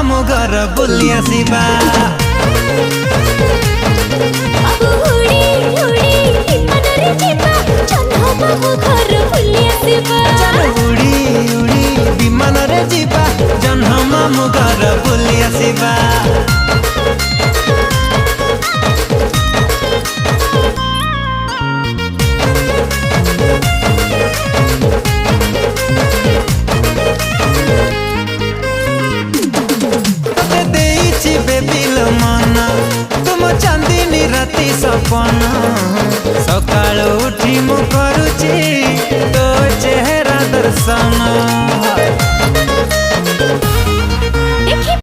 मामू घर बुली आसिबा। उड़ी उड़ी विमान रे जीवा जन्ह मामू घर बुली आसिबा। तुम चांदनी राति सपना सकाल उठी मु करुची तो चेहरा दर्शन।